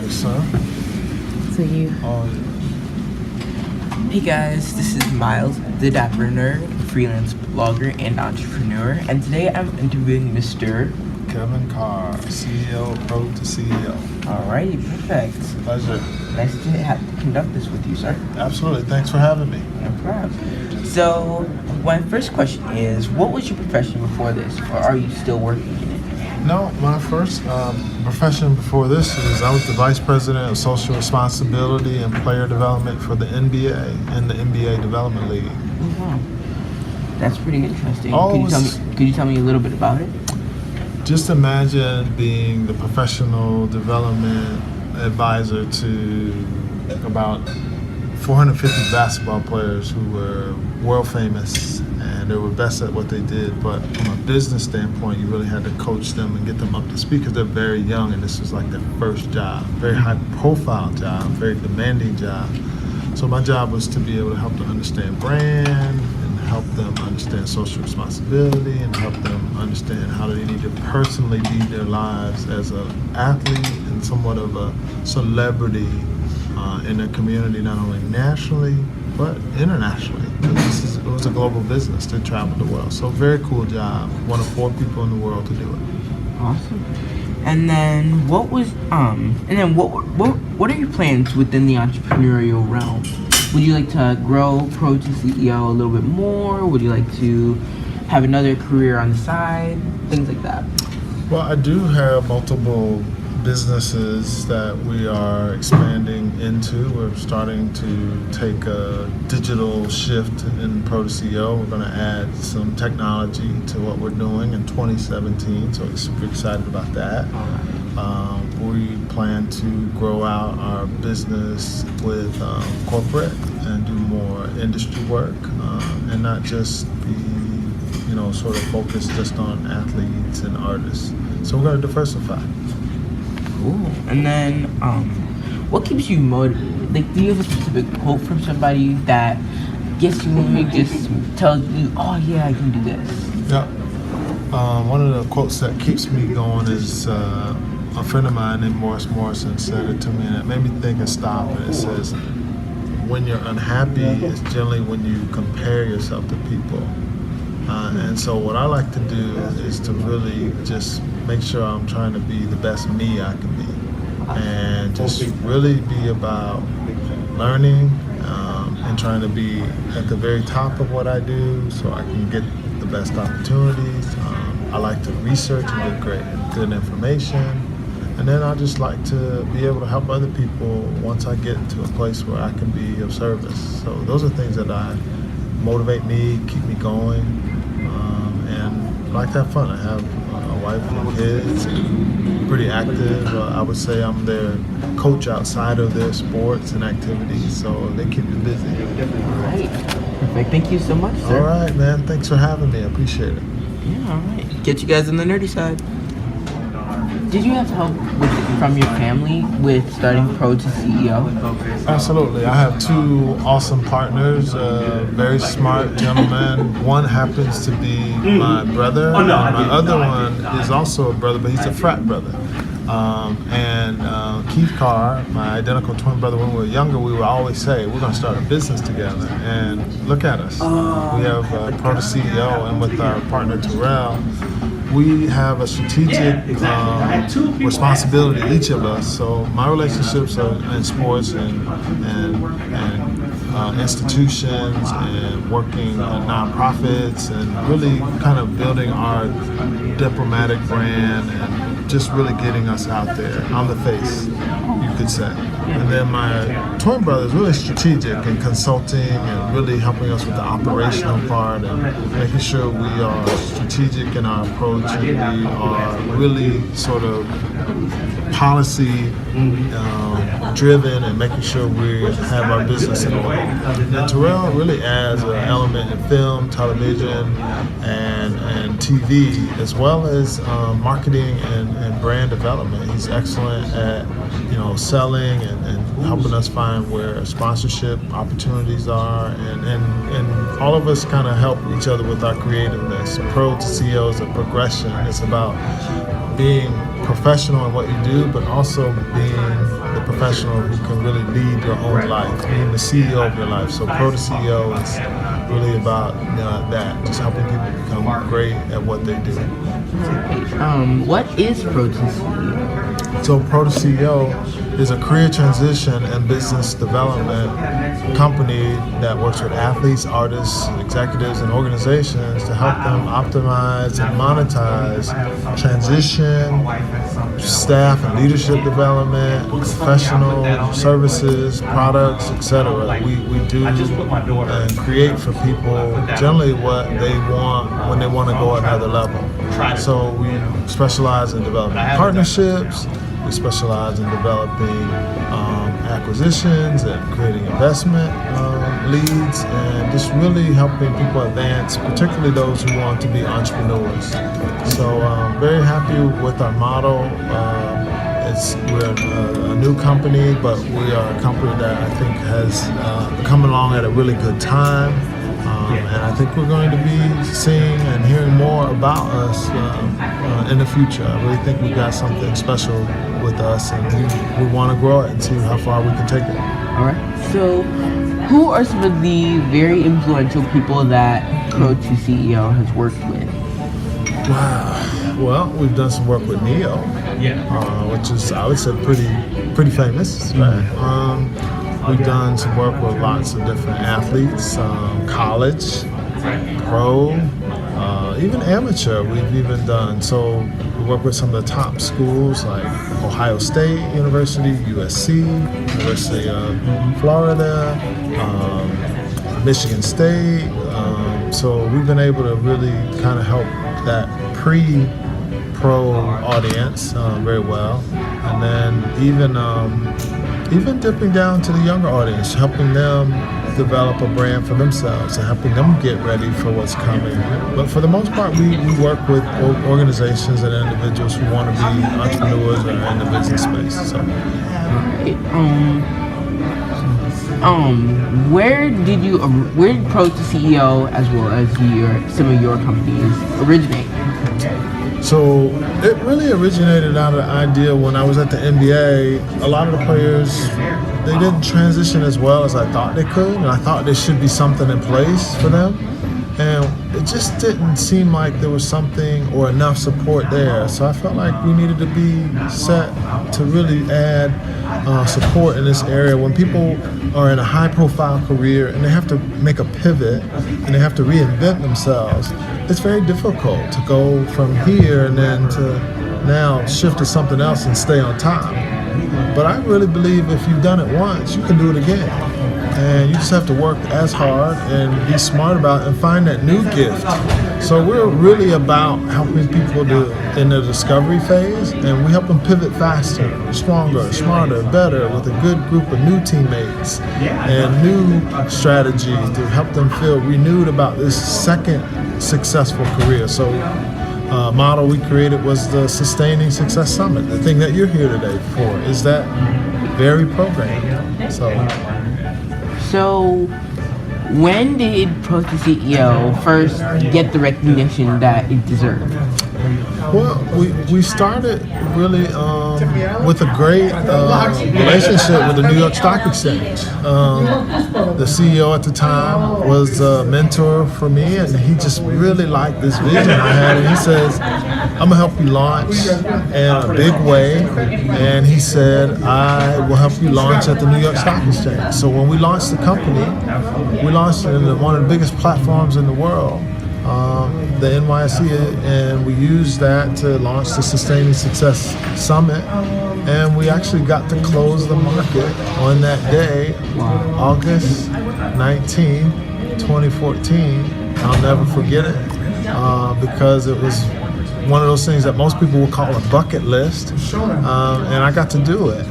Yes, sir. So you. Oh, Hey guys, this is Miles, the Dapper nerd, freelance blogger and entrepreneur, and today I'm interviewing Mr. Kevin Carr, CEO of PRO2CEO. Alrighty, perfect. Pleasure. Nice to conduct this with you, sir. Absolutely. Thanks for having me. No problem. So, my first question is, what was your profession before this, or are you still working in it? No, my first profession before this is I was the Vice President of Social Responsibility and Player Development for the NBA and the NBA Development League. Oh, wow. That's pretty interesting. Oh, Could you tell me a little bit about it? Just imagine being the professional development advisor to about 450 basketball players who were world famous and they were best at what they did, but from a business standpoint you really had to coach them and get them up to speed because they're very young and this was like their first job, very high profile job, very demanding job. So my job was to be able to help them understand brand and help them understand social responsibility and help them understand how they need to personally lead their lives as an athlete and somewhat of a celebrity in their community, not only nationally but internationally. It was a global business to travel the world. So very cool job. One of 4 people in the world to do it. Awesome. And then what are your plans within the entrepreneurial realm? Would you like to grow PRO2CEO a little bit more? Would you like to have another career on the side? Things like that. Well, I do have multiple businesses that we are expanding into. We're starting to take a digital shift in PRO2CEO. We're going to add some technology to what we're doing in 2017, so we're super excited about that. We plan to grow out our business with corporate and do more industry work and not just be sort of focused just on athletes and artists. So we're going to diversify. Cool. And then, what keeps you motivated? Like, do you have a specific quote from somebody that gets you moving, just tells you, oh yeah, I can do this? Yeah. One of the quotes that keeps me going is a friend of mine named Morris Morrison said it to me, and it made me think and stop. And it says, when you're unhappy, it's generally when you compare yourself to people. And so what I like to do is to really just make sure I'm trying to be the best me I can be. And just really be about learning and trying to be at the very top of what I do so I can get the best opportunities. I like to research and get good information. And then I just like to be able to help other people once I get to a place where I can be of service. So those are things that motivate me, keep me going. And I like to have fun. I have a wife and kids, and pretty active. I would say I'm their coach outside of their sports and activities, so they keep me busy. All right. Perfect. Thank you so much, sir. All right, man. Thanks for having me. I appreciate it. Yeah, all right. Get you guys on the nerdy side. Did you have help from your family with starting PRO2CEO? Absolutely. I have 2 awesome partners, very smart gentlemen. One happens to be my brother, and my other one is also a brother, but he's a frat brother. And Keith Carr, my identical twin brother, when we were younger, we would always say, we're going to start a business together. And look at us. We have PRO2CEO, and with our partner Terrell, we have a strategic responsibility, each of us. So my relationships are in sports and institutions and working in nonprofits and really kind of building our diplomatic brand and just really getting us out there on the face, you could say. And then my twin brother is really strategic and consulting and really helping us with the operational part and making sure we are strategic in our approach and we are really sort of policy driven and making sure we have our business in order. And Terrell really adds an element in film, television, and TV, as well as marketing and brand development. He's excellent at selling and helping us find where sponsorship opportunities are, and all of us kind of help each other with our creativeness. PRO2CEO is a progression. It's about being professional in what you do, but also being the professional who can really lead your own life, being the CEO of your life. So PRO2CEO is really about that, just helping people become great at what they do. What is PRO2CEO? So PRO2CEO is a career transition and business development company that works with athletes, artists, executives, and organizations to help them optimize and monetize transition, staff and leadership development, professional services, products, etc. We do and create for people generally what they want when they want to go another level. So we specialize in developing partnerships. We specialize in developing acquisitions and creating investment leads, and just really helping people advance, particularly those who want to be entrepreneurs. So very happy with our model. We're a new company, but we are a company that I think has come along at a really good time. And I think we're going to be seeing and hearing more about us in the future. I really think we got something special with us, and we want to grow it and see how far we can take it. All right. So, who are some of the very influential people that PRO2CEO has worked with? Wow. Well, we've done some work with Neo, which is, I would say, pretty famous, right? We've done some work with lots of different athletes, college, pro, even amateur we've even done. So we work with some of the top schools like Ohio State University, USC, University of Florida, Michigan State. So we've been able to really kind of help that pre-pro audience very well. And then even dipping down to the younger audience, helping them develop a brand for themselves and helping them get ready for what's coming. But for the most part, we work with organizations and individuals who want to be entrepreneurs or in the business space. So. Where did PRO2CEO as well as some of your companies originate? So it really originated out of the idea when I was at the NBA. A lot of the players, they didn't transition as well as I thought they could, and I thought there should be something in place for them. And it just didn't seem like there was something or enough support there. So I felt like we needed to be set to really add support in this area. When people are in a high-profile career and they have to make a pivot and they have to reinvent themselves, it's very difficult to go from here and then to now shift to something else and stay on top. But I really believe if you've done it once, you can do it again. And you just have to work as hard and be smart about it and find that new gift. So we're really about helping people in the discovery phase, and we help them pivot faster, stronger, smarter, better, with a good group of new teammates and new strategy to help them feel renewed about this second successful career. So model we created was the Sustaining Success Summit. The thing that you're here today for is that very program. So, when did PRO2CEO first get the recognition that it deserved? Well, we started really with a great relationship with the New York Stock Exchange. The CEO at the time was a mentor for me, and he just really liked this vision I had. And he says, "I'm gonna help you launch in a big way." And he said, "I will help you launch at the New York Stock Exchange." So when we launched the company, we launched in one of the biggest platforms in the world. The NYSE, and we used that to launch the Sustaining Success Summit, and we actually got to close the market on that day, August 19, 2014. I'll never forget it because it was one of those things that most people would call a bucket list, and I got to do it.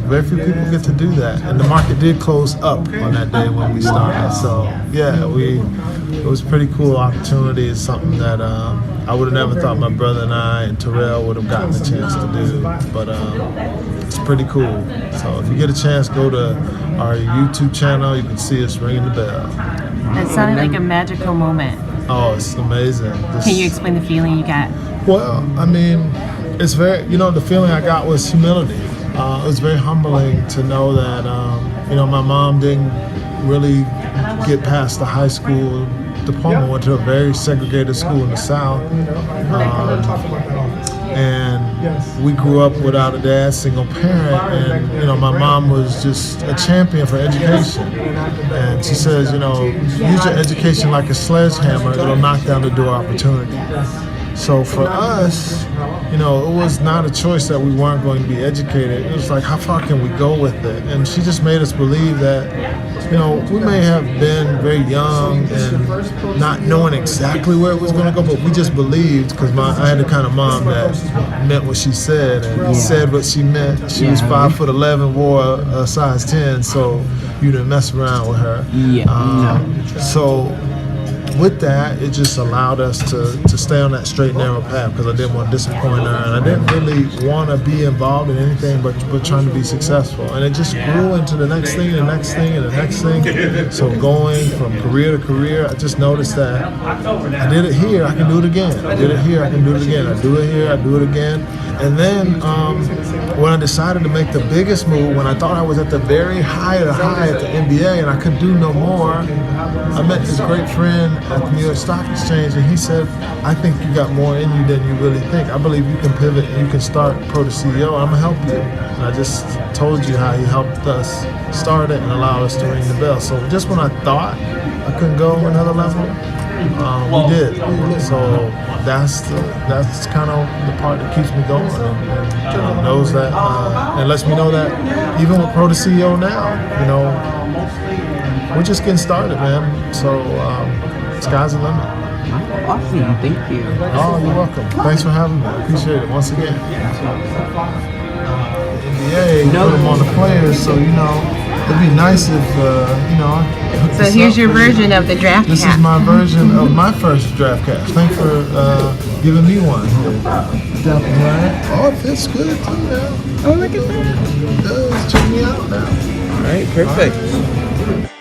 Very few people get to do that, and the market did close up on that day when we started. So yeah, it was a pretty cool opportunity. It's something that I would have never thought my brother and I and Terrell would have gotten a chance to do, but it's pretty cool. So if you get a chance, go to our YouTube channel. You can see us ringing the bell. It sounded like a magical moment. Oh, it's amazing. Can you explain the feeling you got? Well, I mean, it's very, the feeling I got was humility. it was very humbling to know that my mom didn't really get past the high school diploma. Went to a very segregated school in the South, and we grew up without a dad, single parent, and my mom was just a champion for education. And she says, use your education like a sledgehammer; it'll knock down the door opportunity. So for us, it was not a choice that we weren't going to be educated. It was like, how far can we go with it? And she just made us believe that, we may have been very young and not knowing exactly where it was going to go, but we just believed, because I had the kind of mom that meant what she said and said what she meant. She was 5'11", wore a size 10, so you didn't mess around with her. So with that, it just allowed us to stay on that straight and narrow path, because I didn't want to disappoint her, and I didn't really want to be involved in anything but trying to be successful. And it just grew into the next thing, and the next thing, and the next thing. So going from career to career, I just noticed that I did it here, I can do it again. I did it here, I can do it again. I do it here, I do it again. And then when I decided to make the biggest move, when I thought I was at the very high of the high at the NBA and I could do no more, I met this great friend at the New York Stock Exchange, and he said, I think you got more in you than you really think. I believe you can pivot and you can start PRO2CEO. I'm gonna help you. And I just told you how he helped us start it and allow us to ring the bell. So just when I thought I couldn't go another level, we did. So that's kind of the part that keeps me going, and knows that, and lets me know that even with PRO2CEO now, we're just getting started, man. So sky's the limit. Awesome, thank you. Oh, you're welcome. Thanks for having me. I appreciate it once again. NBA put them on the players, so it'd be nice if So here's your version of the draft This cap. is my version of my first draft cap. Thanks for giving me one. Dapper, right? Oh, it fits good too now. Oh, look at that. It does. Check me out now. All right, perfect.